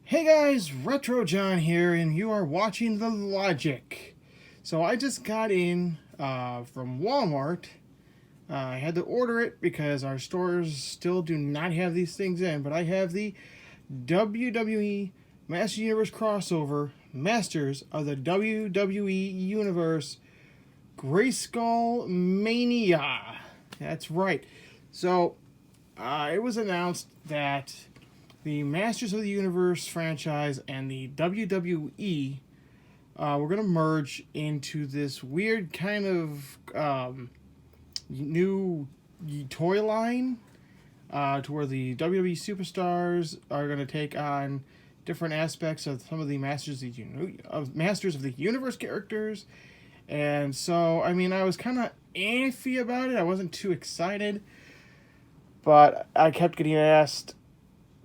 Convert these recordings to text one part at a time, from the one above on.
Hey guys, Retro John here, and you are watching The Logic. So I just got in from Walmart. I had to order it because our stores still do not have these things in, but I have the WWE Master Universe Crossover Masters of the WWE Universe Grayskullmania. That's right. So it was announced that the Masters of the Universe franchise and the WWE we're going to merge into this weird kind of new toy line to where the WWE superstars are going to take on different aspects of some of the Masters of the Universe characters. And so, I mean, I was kind of iffy about it. I wasn't too excited, but I kept getting asked,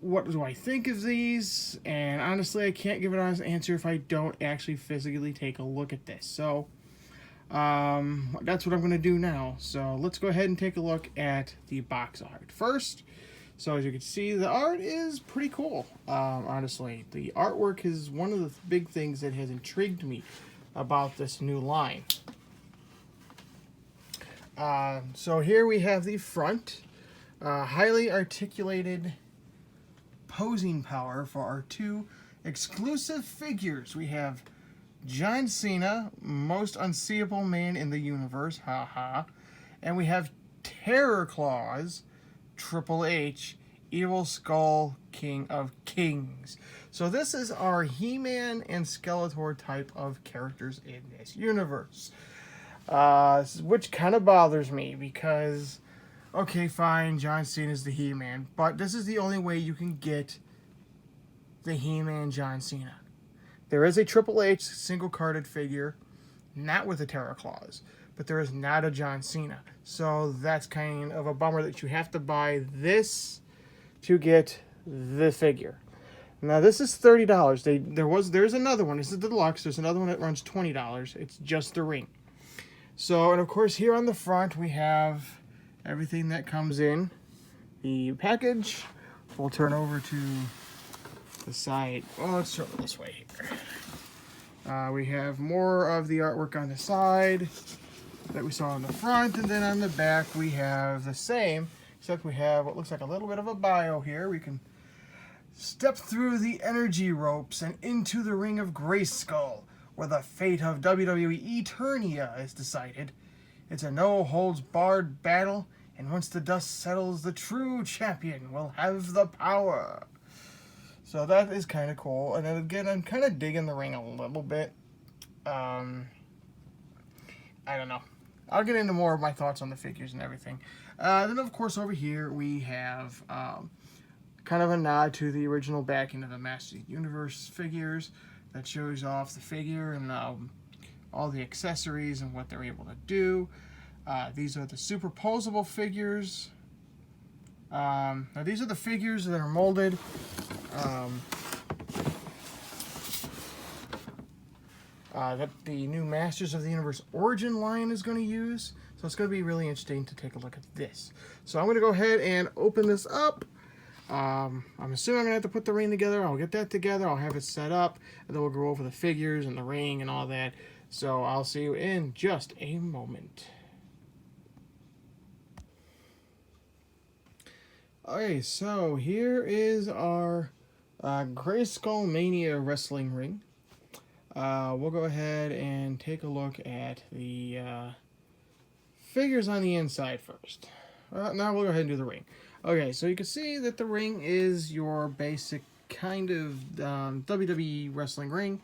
what do I think of these? And honestly, I can't give an honest answer if I don't actually physically take a look at this. So that's what I'm going to do now. So let's go ahead and take a look at the box art first. So as you can see, the art is pretty cool. Honestly, the artwork is one of the big things that has intrigued me about this new line. So here we have the front, highly articulated posing power for our two exclusive figures. We have John Cena, most unseeable man in the universe, haha, and we have Terror Claws, Triple H, Evil Skull, King of Kings. So this is our He-Man and Skeletor type of characters in this universe, which kind of bothers me because, okay, fine, John Cena's the He-Man, but this is the only way you can get the He-Man John Cena. There is a Triple H single-carded figure, not with the Terror Claws, but there is not a John Cena. So that's kind of a bummer that you have to buy this to get the figure. Now this is $30. There's another one. This is the deluxe. There's another one that runs $20. It's just the ring. So, and of course here on the front we have everything that comes in the package. We'll turn over to the side. Well, let's turn this way here. We have more of the artwork on the side that we saw on the front, and then on the back we have the same, except we have what looks like a little bit of a bio here. We can step through the energy ropes and into the ring of Grayskull, where the fate of WWE Eternia is decided. It's a no-holds-barred battle, and once the dust settles, the true champion will have the power. So that is kind of cool. And then again, I'm kind of digging the ring a little bit. I don't know. I'll get into more of my thoughts on the figures and everything. Then, of course, over here we have kind of a nod to the original backing of the Master of the Universe figures that shows off the figure and all the accessories and what they're able to do. These are the superposable figures. Now these are the figures that are molded. That the new Masters of the Universe Origin line is going to use. So it's going to be really interesting to take a look at this. So I'm going to go ahead and open this up. I'm assuming I'm going to have to put the ring together. I'll get that together. I'll have it set up. And then we'll go over the figures and the ring and all that. So I'll see you in just a moment. Okay, so here is our Grayskullmania wrestling ring. We'll go ahead and take a look at the figures on the inside first. Now we'll go ahead and do the ring. Okay, so you can see that the ring is your basic kind of WWE wrestling ring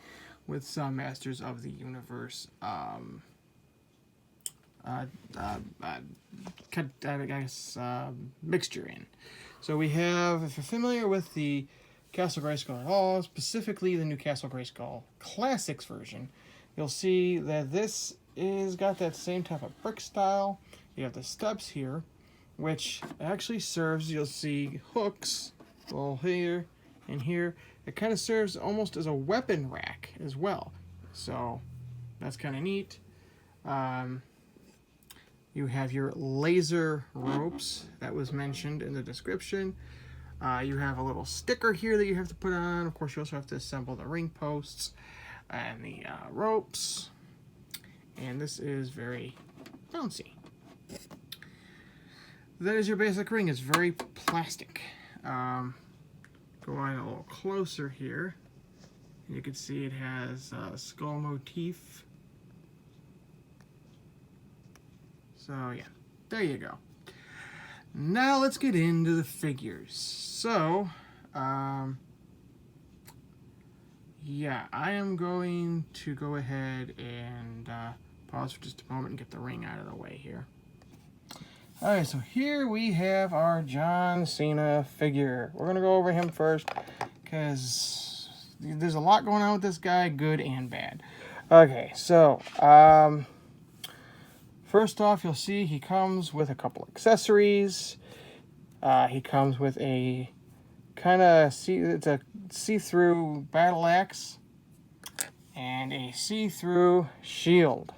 with some Masters of the Universe mixture in. So we have, if you're familiar with the Castle Grayskull at all, specifically the new Castle Grayskull Classics version, you'll see that this is got that same type of brick style. You have the steps here, which actually serves, you'll see hooks, well, here and here. It kind of serves almost as a weapon rack as well. So that's kind of neat. You have your laser ropes that was mentioned in the description. You have a little sticker here that you have to put on. Of course, you also have to assemble the ring posts and the ropes. And this is very bouncy. That is your basic ring. It's very plastic. Go on a little closer here. You can see it has a skull motif. So yeah, there you go. Now let's get into the figures. So, yeah, I am going to go ahead and pause for just a moment and get the ring out of the way here. Alright, so here we have our John Cena figure. We're going to go over him first because there's a lot going on with this guy, good and bad. Okay, so, first off, you'll see he comes with a couple accessories. He comes with a kind of it's a see-through battle axe and a see-through shield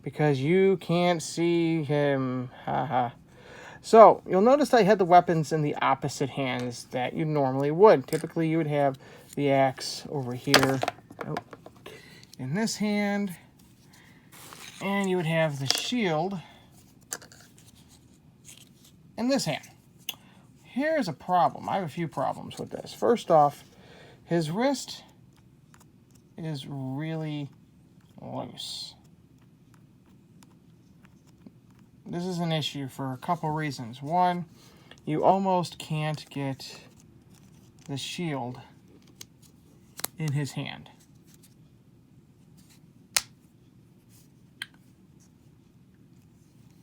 because you can't see him. Haha. So you'll notice I had the weapons in the opposite hands that you normally would. Typically, you would have the axe over here in this hand. And you would have the shield in this hand. Here's a problem. I have a few problems with this. First off, his wrist is really loose. This is an issue for a couple reasons. One, you almost can't get the shield in his hand.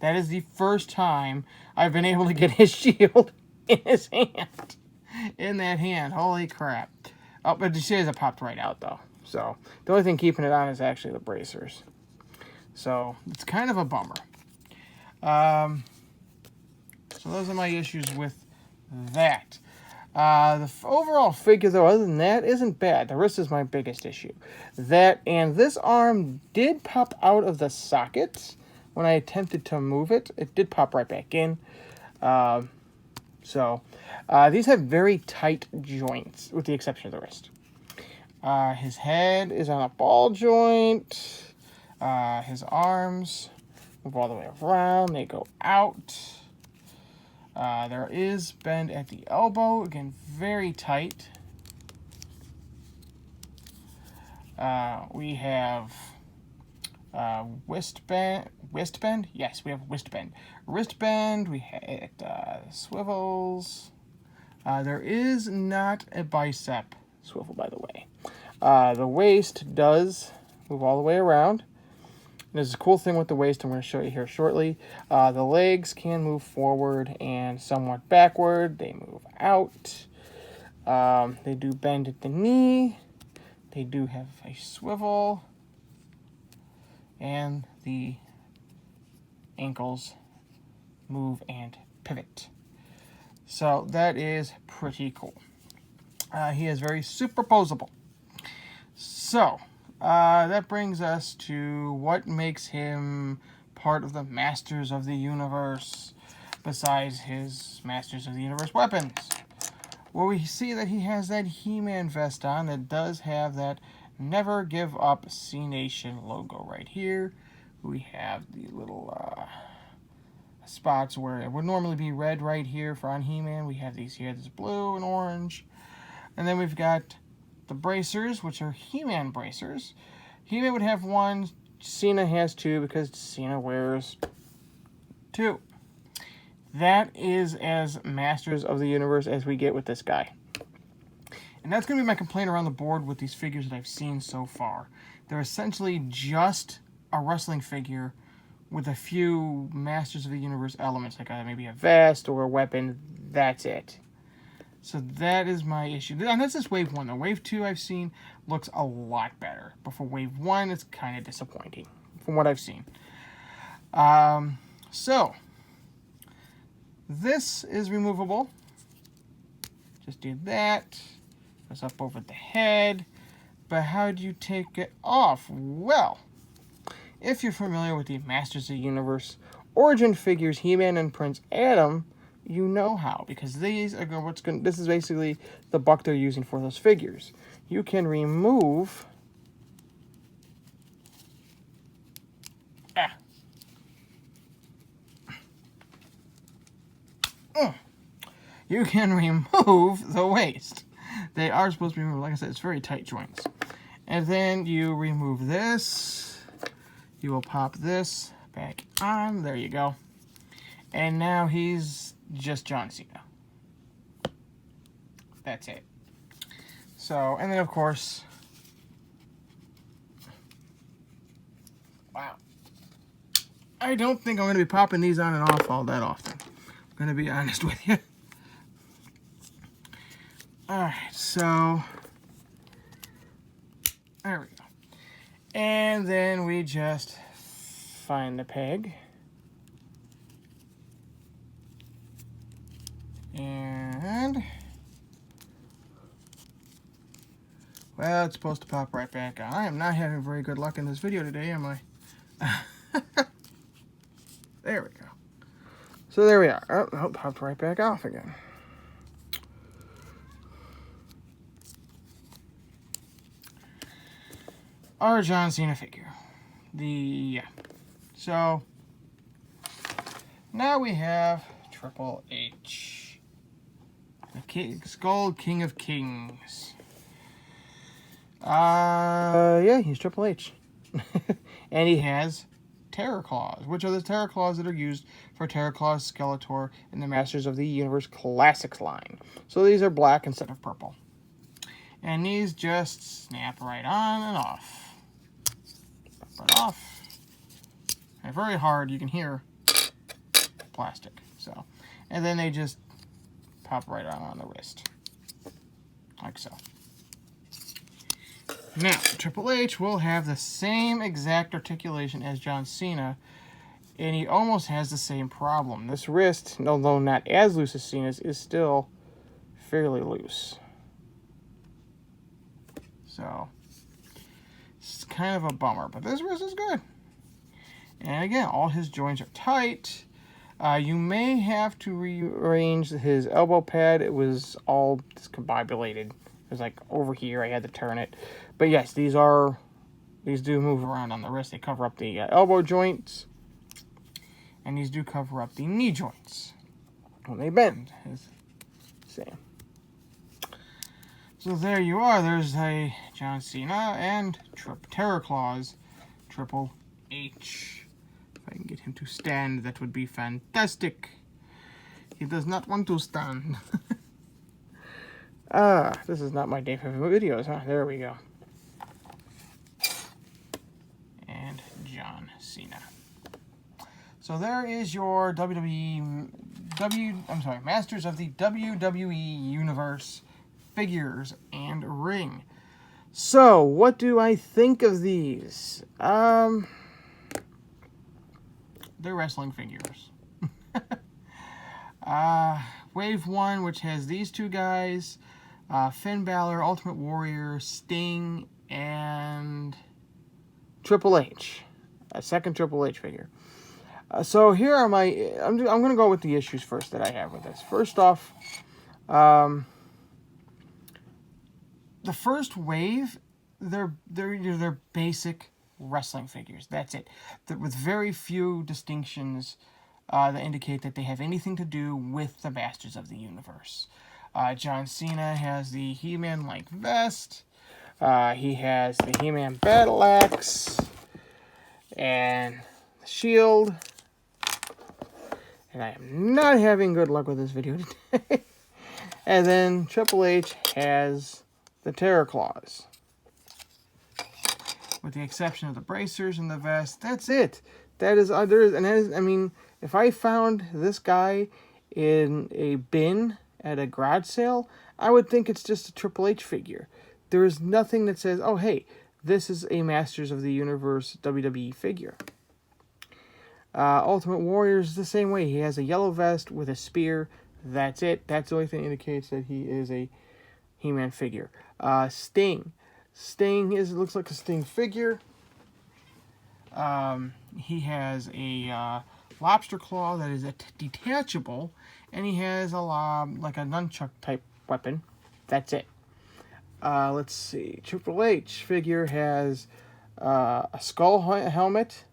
That is the first time I've been able to get his shield in his hand. In that hand. Holy crap. Oh, but you see it popped right out, though. So, the only thing keeping it on is actually the bracers. So, it's kind of a bummer. So, those are my issues with that. The overall figure, though, other than that, isn't bad. The wrist is my biggest issue. That and this arm did pop out of the socket. When I attempted to move it, it did pop right back in. These have very tight joints, with the exception of the wrist. His head is on a ball joint. His arms move all the way around. They go out. There is bend at the elbow. Again, very tight. We have wrist bend. Yes, we have wrist bend. Wrist bend. We have swivels. There is not a bicep swivel, by the way. The waist does move all the way around. There's a cool thing with the waist I'm going to show you here shortly. The legs can move forward and somewhat backward. They move out. They do bend at the knee. They do have a swivel. And the ankles move and pivot. So that is pretty cool. He is very superposable. So that brings us to what makes him part of the Masters of the Universe besides his Masters of the Universe weapons. Well, we see that he has that He-Man vest on that does have that Never Give Up C-Nation logo right here. We have the little spots where it would normally be red right here for on He-Man. We have these here. There's blue and orange. And then we've got the bracers, which are He-Man bracers. He-Man would have one. Cena has two because Cena wears two. That is as Masters of the Universe as we get with this guy. And that's going to be my complaint around the board with these figures that I've seen so far. They're essentially just a wrestling figure with a few Masters of the Universe elements, like maybe a vest or a weapon. That's it. So that is my issue. And that's just Wave 1, though. Wave 2 I've seen looks a lot better. But for Wave 1, it's kind of disappointing from what I've seen. So, this is removable. Just do that. Goes up over the head. But how do you take it off? Well, if you're familiar with the Masters of the Universe origin figures, He-Man and Prince Adam you know how, because these are this is basically the buck they're using for those figures. You can remove you can remove the waist. They are supposed to be removed. Like I said, it's very tight joints. And then you remove this. You will pop this back on. There you go. And now he's just John Cena. That's it. So, and then of course, wow. I don't think I'm going to be popping these on and off all that often. I'm going to be honest with you. Alright, so there we go. And then we just find the peg. And, well, it's supposed to pop right back on. I am not having very good luck in this video today, am I? There we go. So there we are. Oh, popped right back off again. Our John Cena figure. So now we have Triple H, the Skull King of Kings. Yeah, he's Triple H. And he has Terror Claws, which are the Terror Claws that are used for Terror Claws, Skeletor, and the Masters of the Universe Classics line. So these are black instead of purple. And these just snap right on and off. Right off. And very hard, you can hear plastic. So, and then they just pop right on the wrist. Like so. Now, Triple H will have the same exact articulation as John Cena, and he almost has the same problem. This wrist, although not as loose as Cena's, is still fairly loose. So, it's kind of a bummer, but this wrist is good. And again, all his joints are tight. You may have to rearrange his elbow pad. It was all discombobulated. It was like over here. I had to turn it. But yes, these do move around on the wrist. They cover up the elbow joints. And these do cover up the knee joints when they bend. Same. So there you are. There's a John Cena and Terror Claws Triple H. If I can get him to stand, that would be fantastic. He does not want to stand. This is not my day for videos, huh? There we go. And John Cena. So there is your Masters of the WWE Universe figures and ring. So, what do I think of these? They're wrestling figures. Wave 1, which has these two guys, Finn Balor, Ultimate Warrior, Sting, and Triple H. A second Triple H figure. So here are my... I'm going to go with the issues first that I have with this. First off, the first wave, they're basic wrestling figures. That's it. With very few distinctions that indicate that they have anything to do with the Masters of the Universe. John Cena has the He-Man-like vest. He has the He-Man battle axe. And the shield. And I am not having good luck with this video today. And then Triple H has the Terror Claws. With the exception of the bracers and the vest, that's it. That is, I mean, if I found this guy in a bin at a garage sale, I would think it's just a Triple H figure. There is nothing that says, oh, hey, this is a Masters of the Universe WWE figure. Ultimate Warrior is the same way. He has a yellow vest with a spear. That's it. That's the only thing that indicates that he is a He-Man figure. Sting. Sting looks like a Sting figure. He has a lobster claw that is detachable, and he has a like a nunchuck type weapon. That's it. Let's see. Triple H figure has a skull helmet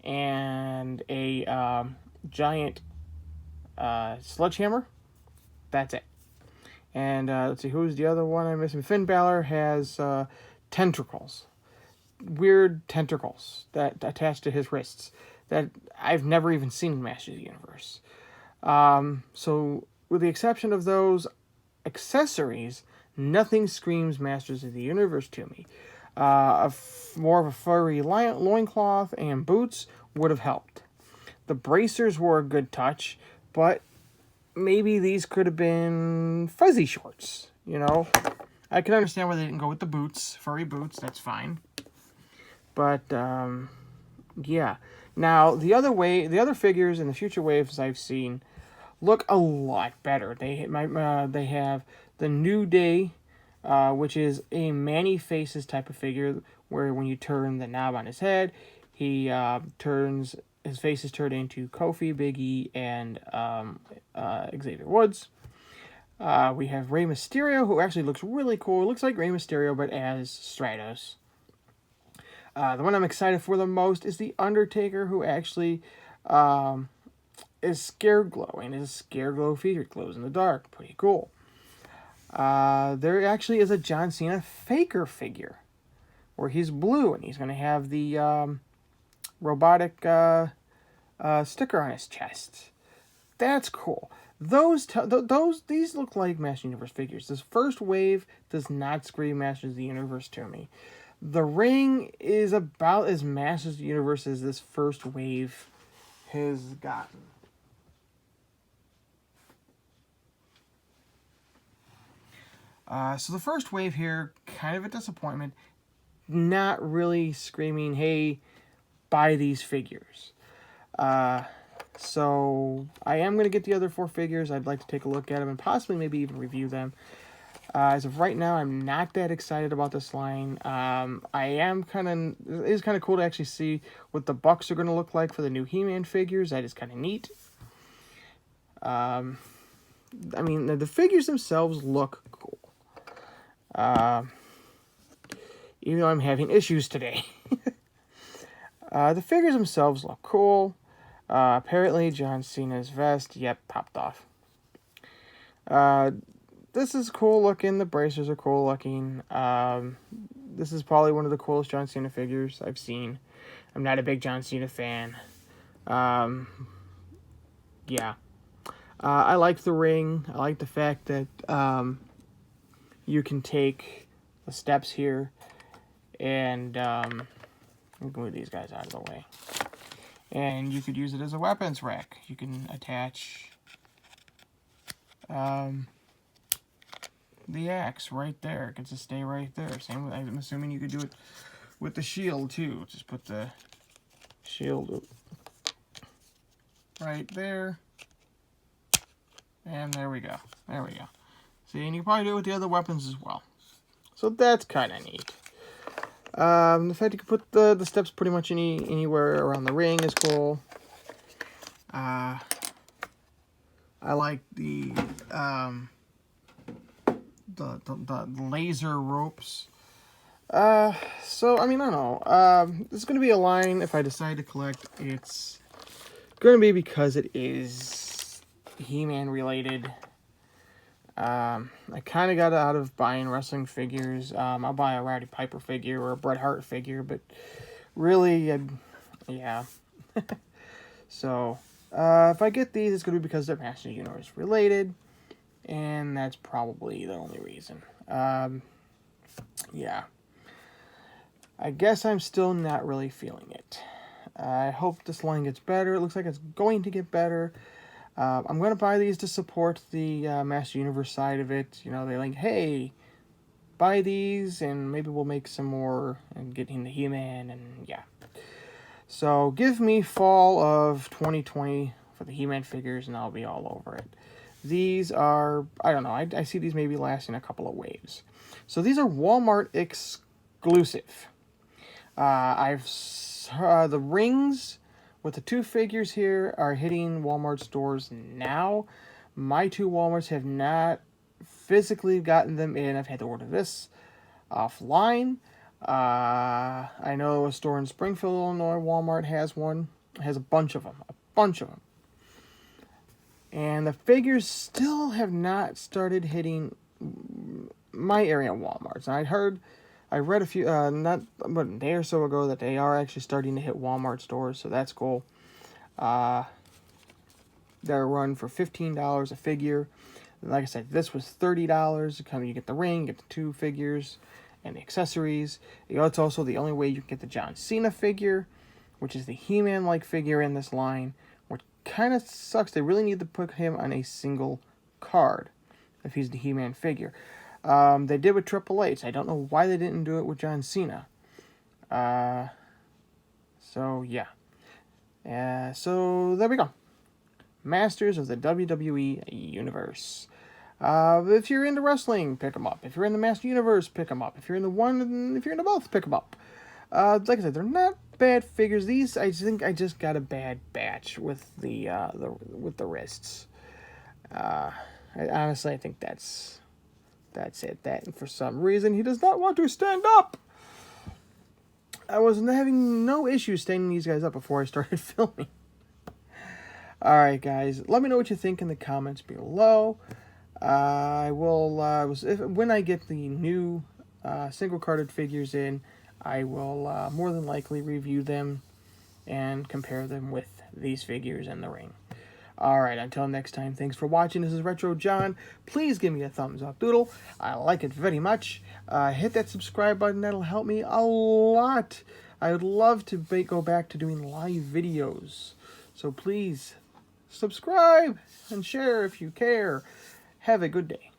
and a giant sledgehammer. That's it. And let's see, who's the other one I'm missing? Finn Balor has tentacles. Weird tentacles that attach to his wrists that I've never even seen in Masters of the Universe. So, with the exception of those accessories, nothing screams Masters of the Universe to me. More of a furry loincloth and boots would have helped. The bracers were a good touch, but maybe these could have been fuzzy shorts, you know? I can understand why they didn't go with the boots, furry boots, that's fine. But, yeah. Now, the other figures in the future waves I've seen look a lot better. They have the New Day, which is a Manny Faces type of figure, where when you turn the knob on his head, he his face is turned into Kofi, Big E, and Xavier Woods. We have Rey Mysterio, who actually looks really cool. It looks like Rey Mysterio, but as Stratos. The one I'm excited for the most is the Undertaker, who actually is Scareglow, and his Scareglow feature glows in the dark. Pretty cool. There actually is a John Cena Faker figure, where he's blue, and he's going to have the robotic sticker on his chest. That's cool. These look like Masters of the Universe figures. This first wave does not scream Masters of the Universe to me. The ring is about as Masters of the Universe as this first wave has gotten. So the first wave here, kind of a disappointment. Not really screaming, hey, buy these figures. So I am going to get the other 4 figures. I'd like to take a look at them and possibly maybe even review them. As of right now, I'm not that excited about this line. It is kind of cool to actually see what the Bucks are going to look like for the new He-Man figures. That is kind of neat. I mean, the figures themselves look cool. Even though I'm having issues today. The figures themselves look cool. Apparently, John Cena's vest, popped off. This is cool looking. The bracers are cool looking. This is probably one of the coolest John Cena figures I've seen. I'm not a big John Cena fan. Yeah. I like the ring. I like the fact that you can take the steps here and move these guys out of the way. And you could use it as a weapons rack. You can attach the axe right there. It gets to stay right there. Same with, I'm assuming you could do it with the shield too. Just put the shield right there. And there we go. There we go. See, and you can probably do it with the other weapons as well. So that's kind of neat. The fact you can put the steps pretty much anywhere around the ring is cool. I like the laser ropes. So, I mean, I don't know. This is going to be a line, if I decide to collect, it's going to be because it is He-Man related. I kind of got out of buying wrestling figures. I'll buy a Rowdy Piper figure or a Bret Hart figure, but really, yeah. So, if I get these, it's going to be because they're Masters of the Universe related, and that's probably the only reason. Yeah. I guess I'm still not really feeling it. I hope this line gets better. It looks like it's going to get better. I'm going to buy these to support the Master Universe side of it. You know, they're like, hey, buy these, and maybe we'll make some more and get into He-Man, and yeah. So, give me fall of 2020 for the He-Man figures, and I'll be all over it. These are, I don't know, I see these maybe lasting a couple of waves. So, these are Walmart exclusive. The rings with the 2 figures here are hitting Walmart stores now, My two Walmarts have not physically gotten them in. I've had to order this offline. I know a store in Springfield, Illinois, Walmart has one. It has a bunch of them. And the figures still have not started hitting my area Walmarts. I read a few, not about a day or so ago, that they are actually starting to hit Walmart stores, so that's cool. They're run for $15 a figure. Like I said, this was $30. You get the ring, get the 2 figures, and the accessories. It's also the only way you can get the John Cena figure, which is the He-Man-like figure in this line, which kind of sucks. They really need to put him on a single card if he's the He-Man figure. They did with Triple H. I don't know why they didn't do it with John Cena. So, yeah. So, there we go. Masters of the WWE Universe. If you're into wrestling, pick them up. If you're in the Master Universe, pick them up. If you're into both, pick them up. Like I said, they're not bad figures. These, I think I just got a bad batch with the wrists. Honestly, I think that's it. And for some reason, he does not want to stand up. I was having no issues standing these guys up before I started filming. Alright, guys. Let me know what you think in the comments below. I will, when I get the new single-carded figures in, I will more than likely review them and compare them with these figures in the ring. Alright, until next time, thanks for watching. This is Retro John. Please give me a thumbs up, doodle. I like it very much. Hit that subscribe button. That'll help me a lot. I would love to go back to doing live videos. So please, subscribe and share if you care. Have a good day.